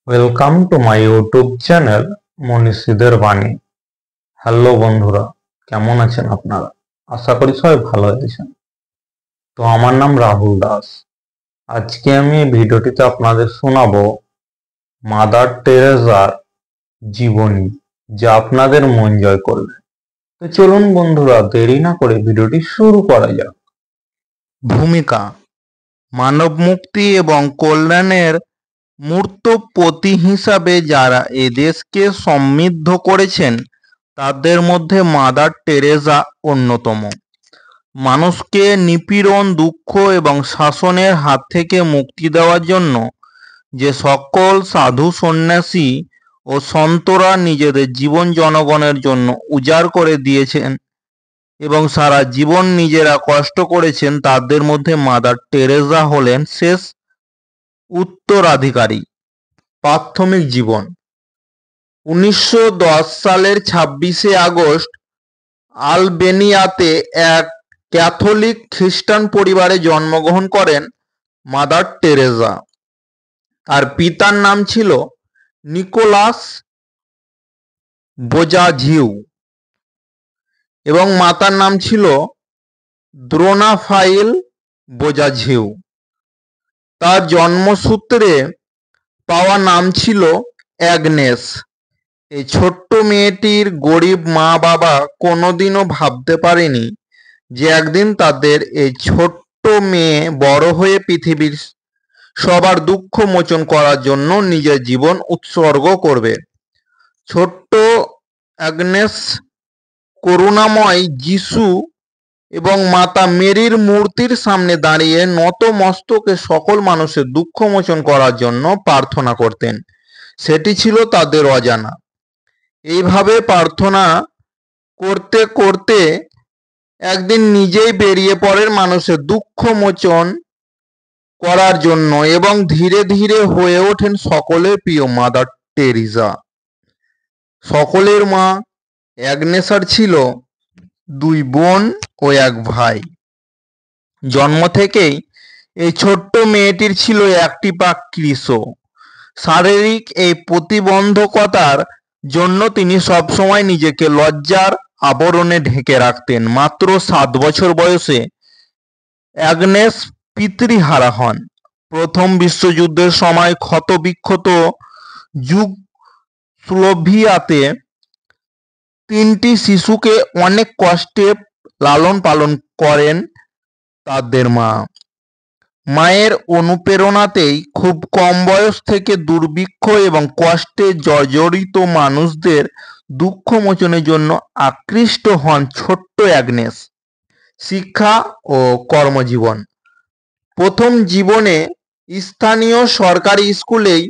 Welcome to my YouTube channel মনীষীদের বাণী। Hello বন্ধুরা, কেমন আছেন আপনারা? আশা করি সবাই ভালো আছেন। তো আমার নাম রাহুল দাস। আজকে আমি এই ভিডিওটিতে আপনাদের শোনাবো মাদার টেরেসার জীবনী, যা আপনাদের মন জয় করবে। তো চলুন বন্ধুরা, দেরি না করে ভিডিওটি শুরু করা যাক। ভূমিকা: মানব মুক্তি এবং কল্যাণের মূর্ত প্রতীক হিসাবে যারা এ দেশকে সমৃদ্ধ করেছেন তাদের মধ্যে মাদার টেরেসা অন্যতম। মানুষকে নিপীড়ন, দুঃখ এবং শাসনের হাত থেকে মুক্তি দেওয়ার জন্য যে সকল সাধু, সন্ন্যাসী ও সন্তরা নিজেদের জীবন জনগণের জন্য উজাড় করে দিয়েছেন এবং সারা জীবন নিজেরা কষ্ট করেছেন, তাদের মধ্যে মাদার টেরেসা হলেন শেষ উত্তরাধিকারী। প্রাথমিক জীবন: 1910 সালের 26শে আগস্ট আলবেনিয়াতে এক ক্যাথলিক খ্রিস্টান পরিবারে জন্মগ্রহণ করেন মাদার টেরেসা। তার পিতার নাম ছিল নিকোলাস বোজাঝিউ এবং মাতার নাম ছিল দ্রোনাফাইল বোজাঝিউ। তার জন্মসূত্রে পাওয়া নাম ছিল অ্যাগনেস। এই ছোট্ট মেয়েটির গরিব মা বাবা কোনোদিনও ভাবতে পারেনি যে একদিন তাদের এই ছোট্ট মেয়ে বড় হয়ে পৃথিবীর সবার দুঃখ মোচন করার জন্য নিজের জীবন উৎসর্গ করবে। ছোট্ট অ্যাগনেস করুণাময় যিশু এবং মাতা মেরির মূর্তির সামনে দাঁড়িয়ে নত মস্তকে সকল মানুষের দুঃখ মোচন করার জন্য প্রার্থনা করতেন। সেটি ছিল তাদের অজানা। এইভাবে প্রার্থনা করতে করতে একদিন নিজেই বেরিয়ে পড়েন মানুষের দুঃখ মোচন করার জন্য এবং ধীরে ধীরে হয়ে ওঠেন সকলের প্রিয় মাদার টেরেসা। সকলের মা অ্যাগনেসার ছিল দুই বোন ও এক ভাই। জন্ম থেকেই এই ছোট্ট মেয়েটির ছিল একটি পা কৃশ। শারীরিক এই প্রতিবন্ধকতার জন্য তিনি সবসময় নিজেকে লজ্জার আবরণে ঢেকে রাখতেন। মাত্র 7 বছর বয়সে অ্যাগনেস পিতৃহারা হন। প্রথম বিশ্বযুদ্ধের সময় ক্ষতবিক্ষত যুগোস্লাভিয়াতে 3টি শিশুকে অনেক কষ্টে লালন পালন করেন তাদের মা। মায়ের অনুপ্রেরণাতেই খুব কম বয়স থেকে দুর্ভিক্ষ এবং কষ্টে জর্জরিত মানুষদের দুঃখ মোচনের জন্য আকৃষ্ট হন ছোট্ট অ্যাগনেস। শিক্ষা ও কর্মজীবন: প্রথম জীবনে স্থানীয় সরকারি স্কুলেই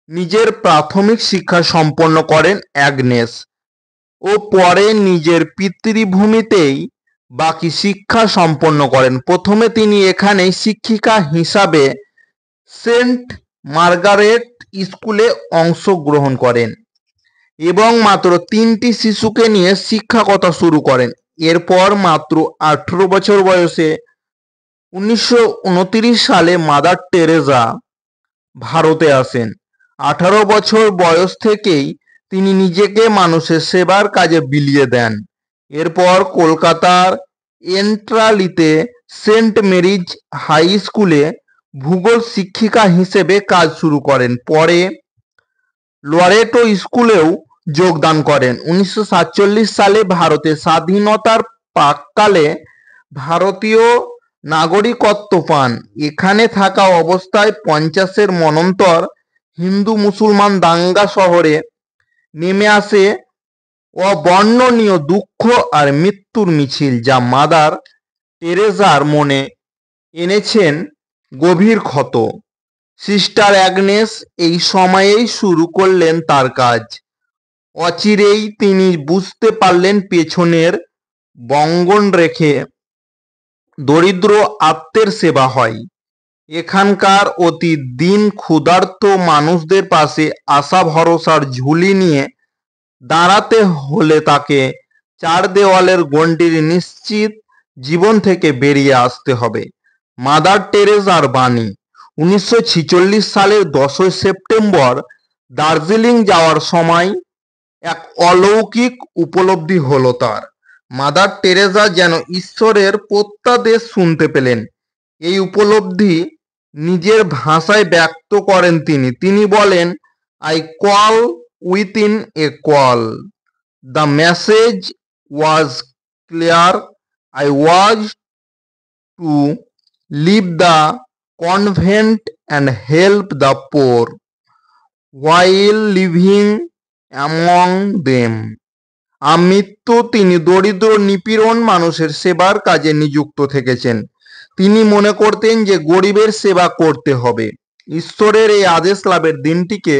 নিজের প্রাথমিক শিক্ষা সম্পন্ন করেন অ্যাগনেস ও পরে নিজের পিতৃভূমিতেই বাকি শিক্ষা সম্পন্ন করেন। প্রথমে তিনি এখানেই শিক্ষিকা হিসাবে সেন্ট মার্গারেট স্কুলে অংশগ্রহণ করেন এবং মাত্র 3টি শিশুকে নিয়ে শিক্ষকতা শুরু করেন। এরপর মাত্র 18 বছর বয়সে 1929 সালে মাদার টেরেসা ভারতে আসেন। 18 বছর বয়স থেকেই তিনি নিজেকে মানুষের সেবার কাজে বিলিয়ে দেন। এরপর কলকাতার এন্ট্রালিতে সেন্ট মেরিজ হাই স্কুলে ভূগোল শিক্ষিকা হিসেবে কাজ শুরু করেন। পরে লরেটো স্কুলেও যোগদান করেন। 1947 সালে ভারতের স্বাধীনতার প্রাক্কালে ভারতীয় নাগরিকত্ব পান। এখানে থাকা অবস্থায় 50-এর মন্বন্তর হিন্দু মুসলমান দাঙ্গা শহরে নেমে আসে অবর্ণনীয় দুঃখ আর মৃত্যুর মিছিল, যা মাদার টেরেসার মনে এনেছেন গভীর ক্ষত। সিস্টার অ্যাগনেস এই সময়েই শুরু করলেন তার কাজ। অচিরেই তিনি বুঝতে পারলেন পেছনের বঙ্গন রেখে দরিদ্র আত্মের সেবা হয়। এখানকার অতি দীন ক্ষুধার্ত মানুষদের পাশে আশা ভরসার ঝুলি নিয়ে দাঁড়াতে হলে তাকে চার দেওয়ালের গণ্ডির নিশ্চিত জীবন থেকে বেরিয়ে আসতে হবে। মাদার টেরেসার বাণী: 1946 সালের 10 সেপ্টেম্বর দার্জিলিং যাওয়ার সময় এক অলৌকিক উপলব্ধি হলো তার। মাদার টেরেসা যেন ঈশ্বরের প্রত্যাদেশ শুনতে পেলেন। এই উপলব্ধি নিজের ভাষায় ব্যক্ত করেন তিনি বলেন, I call within a call, the message was clear, I was to leave the convent and help the poor while living among them. আমৃত্যু তিনি দরিদ্র নিপীড়ন মানুষের সেবার কাজে নিযুক্ত থেকেছেন। তিনি মনে করতেন যে গরিবের সেবা করতে হবে। ঈশ্বরের এই আদেশ লাভের দিনটিকে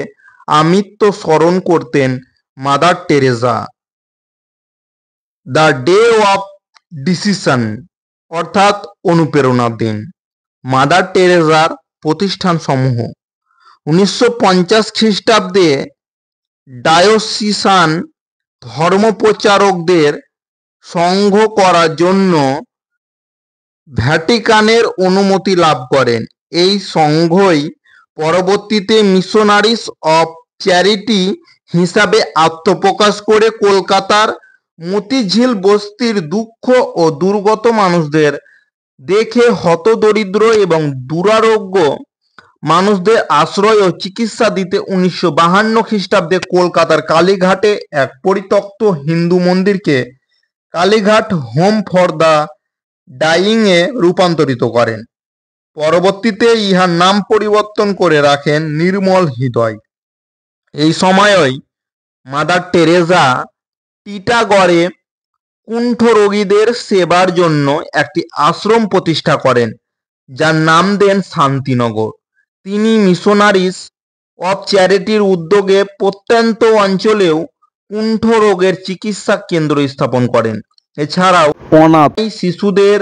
আমৃত্য স্মরণ করতেন mother Teresa. The day of decision অর্থাৎ অনুপ্রেরণার দিন। মাদার টেরেসার প্রতিষ্ঠান সমূহ 1950 খ্রিস্টাব্দে ডায়োসিসান ধর্মপ্রচারকদের সংঘ করার জন্য ভ্যাটিকানের অনুমতি লাভ করেন। এই সংঘই পরবর্তীতে মিশনারিজ অফ চ্যারিটি হিসাবে আত্মপ্রকাশ করে কলকাতার মতিঝিল বস্তির দুঃখ ও দুর্গত মানুষদের দেখে হতদরিদ্র এবং দুরারোগ্য মানুষদের আশ্রয় ও চিকিৎসা দিতে 1952 খ্রিস্টাব্দে কলকাতার কালীঘাটে এক পরিত্যক্ত হিন্দু মন্দিরকে Kalighat home for the dying এ রূপান্তরিত করেন। পরবর্তীতে ইহার নাম পরিবর্তন করে রাখেন নির্মল হৃদয়। এই সময়ই মাদার টেরেসা টিটাগড়ে কুণ্ঠ রোগীদের সেবার জন্য একটি আশ্রম প্রতিষ্ঠা করেন, যার নাম দেন শান্তিনগর। তিনি মিশনারিজ অফ চ্যারিটির উদ্যোগে প্রত্যন্ত অঞ্চলেও কুণ্ঠ রোগের চিকিৎসা কেন্দ্র স্থাপন করেন। এছাড়াও অনাথ শিশুদের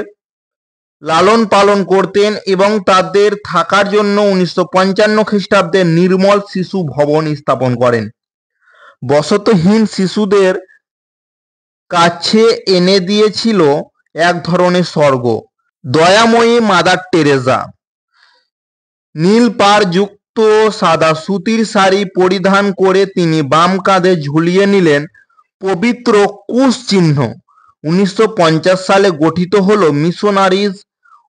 লালন পালন করতেন এবং তাদের থাকার জন্য 1955 খ্রিস্টাব্দে নির্মল শিশু ভবন স্থাপন করেন। বসতহীন শিশুদের কাছে এনে দিয়েছিল এক ধরনের স্বর্গ। দয়াময়ী মাদার টেরেসা নীল পাড় যুক্ত সাদা সুতির শাড়ি পরিধান করে তিনি বাম কাঁধে ঝুলিয়ে নিলেন পবিত্র ক্রুশ চিহ্ন। 1950 সালে গঠিত হল মিশনারিজ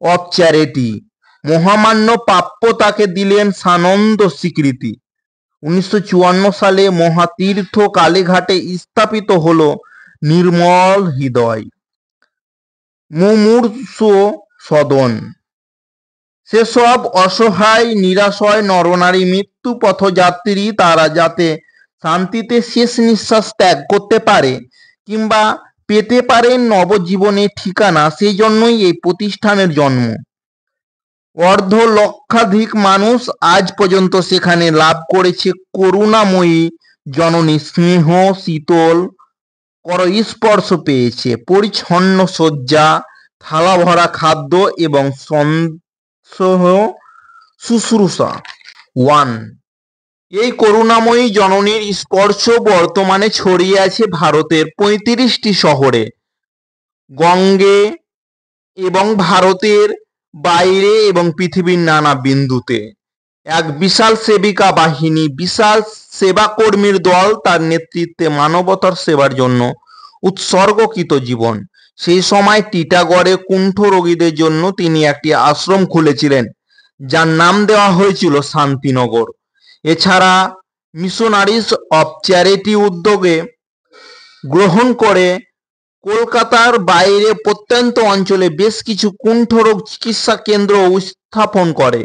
অফ চ্যারিটি। মহামান্য প্রাপ্য তাকে দিলেন সানন্দ স্বীকৃতি। 1954 সালে মহাতীর্থ কালীঘাটে স্থাপিত হল নির্মল হৃদয় মুমূর্ষু সদন। সেসব অসহায় নিরাশ্রয় নরনারী মৃত্যু পথযাত্রী তারা যাতে শান্তিতে শেষ নিঃশ্বাস ত্যাগ করতে পারে কিংবা পেতে পারে নবজীবনের ঠিকানা, সেই জন্যই এই প্রতিষ্ঠানের জন্ম। অর্ধ লক্ষাধিক মানুষ আজ পর্যন্ত সেখানে লাভ করেছে করুণাময়ী জননী স্নেহ শীতল করস্পর্শ পেয়েছে, পরিচ্ছন্ন শয্যা, থালা ভরা খাদ্য এবং শুশ্রূষা। 1. এই করুণাময়ী জননীর স্পর্শ বর্তমানে ছড়িয়ে আছে ভারতের 35টি শহরে, গঙ্গে এবং ভারতের বাইরে এবং পৃথিবীর নানা বিন্দুতে। এক বিশাল সেবিকা বাহিনী, বিশাল সেবাকর্মীর দল তার নেতৃত্বে মানবতার সেবার জন্য উৎসর্গকৃত জীবন। সেই সময় টিটাগড়ে কুণ্ঠ রোগীদের জন্য তিনি একটি আশ্রম খুলেছিলেন, যার নাম দেওয়া হয়েছিল শান্তিনগর। এছাড়া মিশনারিজ অফ চ্যারিটি উদ্যোগে গ্রহণ করে কলকাতার বাইরে প্রত্যন্ত অঞ্চলে বেশ কিছু কুণ্ঠ রোগ চিকিৎসা কেন্দ্র স্থাপন করে।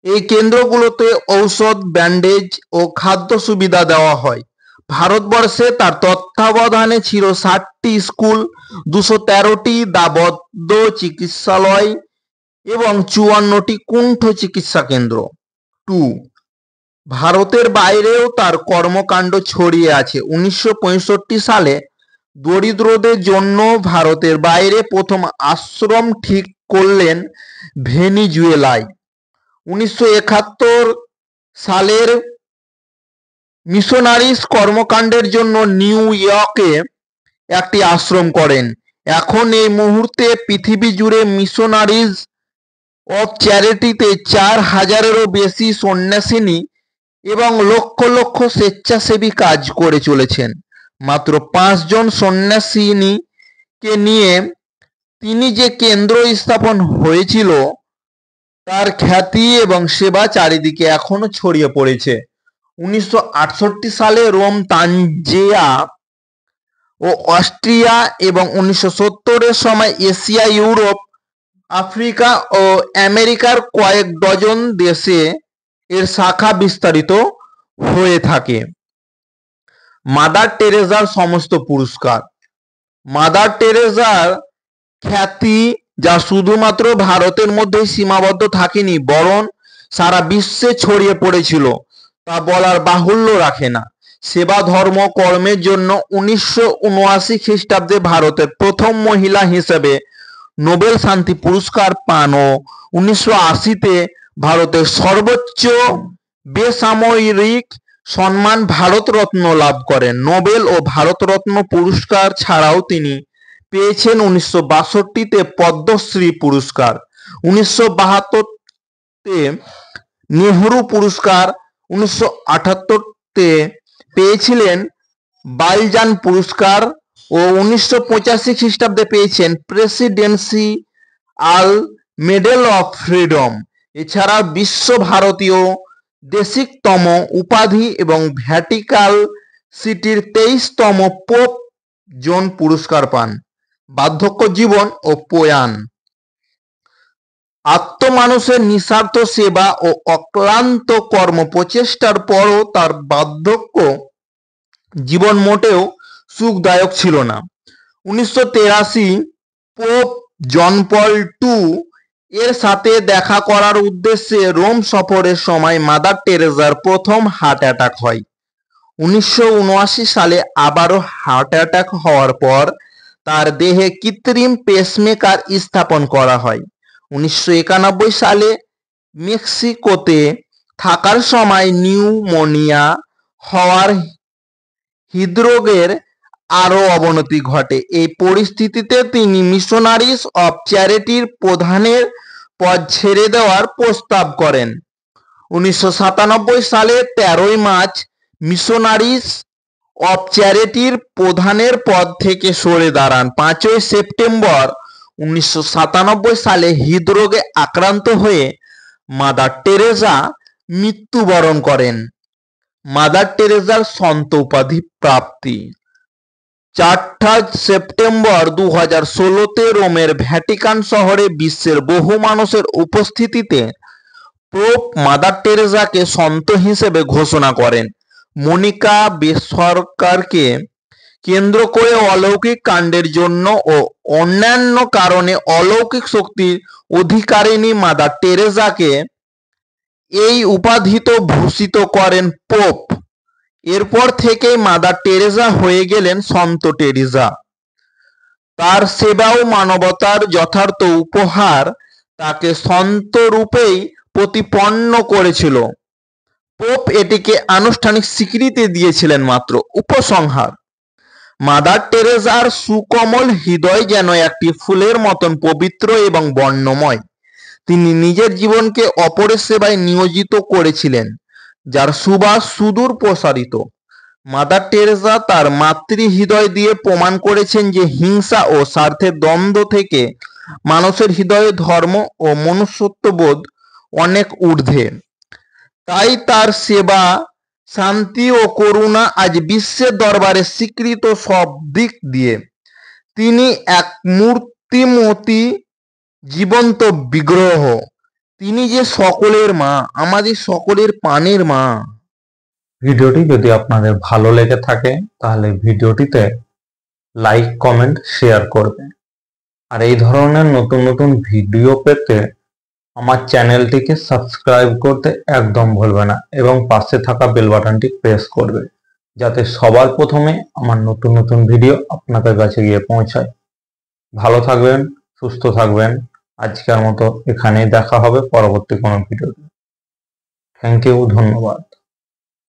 এই কেন্দ্রগুলোতে ঔষধ, ব্যান্ডেজ ও খাদ্য সুবিধা দেওয়া হয়। ভারতবর্ষে তার তত্ত্বাবধানে ছিল 60টি স্কুল, 213টি দাবদ্ধ চিকিৎসালয় এবং 54টি কুণ্ঠ চিকিৎসা কেন্দ্র। 2. ভারতের বাইরেও তার কর্মকাণ্ড ছড়িয়ে আছে। 1965 সালে দরিদ্রদের জন্য ভারতের বাইরে প্রথম আশ্রম ঠিক করলেন ভেনিজুয়েলায়। 1971 সালের মিশনারিজ কর্মকাণ্ডের জন্য নিউ ইয়র্কে একটি আশ্রম করেন। এখন এই মুহূর্তে পৃথিবী জুড়ে মিশনারিজ অফ চ্যারিটিতে 4000-এরও বেশি সন্ন্যাসিনী এবং লক্ষ লক্ষ স্বেচ্ছাসেবী কাজ করে চলেছেন। মাত্র 5 জন সন্ন্যাসিনীকে নিয়ে তিনি যে কেন্দ্র স্থাপন হয়েছিল তার খ্যাতি এবং সেবা চারিদিকে এখনো ছড়িয়ে পড়েছে। 1968 সালে রোম, তানজেয়া ও অস্ট্রিয়া এবং 1970-এর সময় এশিয়া, ইউরোপ, আফ্রিকা ও আমেরিকার কয়েক ডজন দেশে এর শাখা বিস্তারিত হয়ে থাকে। মাদার টেরেজার সমস্ত পুরস্কার। মাদার টেরেজার খ্যাতি যা শুধুমাত্র ভারতের মধ্যেই সীমাবদ্ধ থাকেনি, বরং সারা বিশ্বে ছড়িয়ে পড়েছিল তা বলার বাহুল্য রাখে না। সেবা ধর্ম কর্মের জন্য 1979 খ্রিস্টাব্দে ভারতের প্রথম মহিলা হিসেবে নোবেল শান্তি পুরস্কার পান ও 1980-তে ভারতের সর্বোচ্চ বেসামরিক সম্মান ভারতরত্ন লাভ করেন। নোবেল ও ভারতরত্ন পুরস্কার ছাড়াও তিনি পেয়েছেন 1962-তে পদ্মশ্রী পুরস্কার, 1972-তে নেহরু পুরস্কার, 1978-তে পেয়েছিলেন বালজান পুরস্কার ও 1985 খ্রিস্টাব্দে পেয়েছেন প্রেসিডেন্সিয়াল মেডেল অফ ফ্রিডম। এছাড়া বিশ্বভারতীয় দেশিকতম উপাধি এবং ভ্যাটিকান সিটির 23তম পোপ জন পুরস্কার পান। বার্ধক্য জীবন ও প্রয়াণ। আত্মমানুষের নিঃস্বার্থ সেবা ও অক্লান্ত কর্ম প্রচেষ্টার পরও তার বার্ধক্য জীবন মোটেও সুখদায়ক ছিল না। 1983 পোপ জন পল II এর সাথে দেখা করার উদ্দেশ্যে রোম সফরের সময় মাদার টেরেজার প্রথম হার্ট অ্যাটাক হয়। 1979 সালে আবারও হার্ট অ্যাটাক হওয়ার পর তার দেহে কৃত্রিম পেসমেকার স্থাপন করা হয়। 1991 সালে মেক্সিকোতে থাকার সময় নিউমোনিয়া হওয়ার হৃদরোগের আরও অবনতি ঘটে। এই পরিস্থিতিতে তিনি মিশনারিজ অফ চ্যারিটির প্রধানের পদ ছেড়ে দেওয়ার প্রস্তাব করেন। 1997 সালে 13 মার্চ মিশনারিজ অফ চ্যারিটির প্রধানের পদ থেকে সরে দাঁড়ান। 5 সেপ্টেম্বর 1997 সালে হৃদরোগে আক্রান্ত হয়ে মাদার টেরেজা মৃত্যুবরণ করেন। মাদার টেরেজার সন্ত উপাধি প্রাপ্তি। 4 সেপ্টেম্বর 2016-তে রোমের ভ্যাটিকান শহরে বিশ্বের বহু মানুষের উপস্থিতিতে পোপ মাদার টেরেজাকে সন্ত হিসেবে ঘোষণা করেন। মনিকা বেসরকারকে কেন্দ্র করে অলৌকিক কাণ্ডের জন্য ও অন্যান্য কারণে অলৌকিক শক্তির অধিকারিণী মাদার টেরেজাকে এই উপাধিতে ভূষিত করেন পোপ। এরপর থেকেই মাদার টেরেজা হয়ে গেলেন সন্ত টেরেজা। তার সেবা ও মানবতার যথার্থ উপহার তাকে সন্ত রূপেই প্রতিপন্ন করেছিল। পোপ এটিকে আনুষ্ঠানিক স্বীকৃতি দিয়েছিলেন মাত্র। উপসংহার: মাদার টেরেজার সুকোমল হৃদয় যেন একটি ফুলের মতন পবিত্র এবং বর্ণময়। তিনি নিজের জীবনকে অপরের সেবায় নিয়োজিত করেছিলেন, যার সুবাস সুদূর প্রসারিত। মাদার টেরেজা তার মাতৃ হৃদয় দিয়ে প্রমাণ করেছেন যে হিংসা ও স্বার্থের দ্বন্দ্ব থেকে মানুষের হৃদয়ে ধর্ম ও মনুষ্যত্ববোধ অনেক ঊর্ধ্বে। তাই তার সেবা, শান্তি ও করুণা আজ বিশ্বের দরবারে স্বীকৃত সব দিক দিয়ে। তিনি এক মূর্তিমতী জীবন্ত বিগ্রহ। তিনি যে সকলের মা, আমাদের সকলের প্রাণের মা। ভিডিওটি যদি আপনাদের ভালো লেগে থাকে তাহলে ভিডিওটিতে লাইক, কমেন্ট, শেয়ার করবেন। আর এই ধরনের নতুন নতুন ভিডিও পেতে আমার চ্যানেলটিকে সাবস্ক্রাইব করতে একদম ভুলবে না এবং পাশে থাকা বেল বাটনটি প্রেস করবে, যাতে সবার প্রথমে আমার নতুন নতুন ভিডিও আপনাদের কাছে গিয়ে পৌঁছায়। ভালো থাকবেন, সুস্থ থাকবেন। আজকের মতো এখানেই দেখা হবে পরবর্তী কোনো ভিডিওতে। থ্যাংক ইউ, ধন্যবাদ।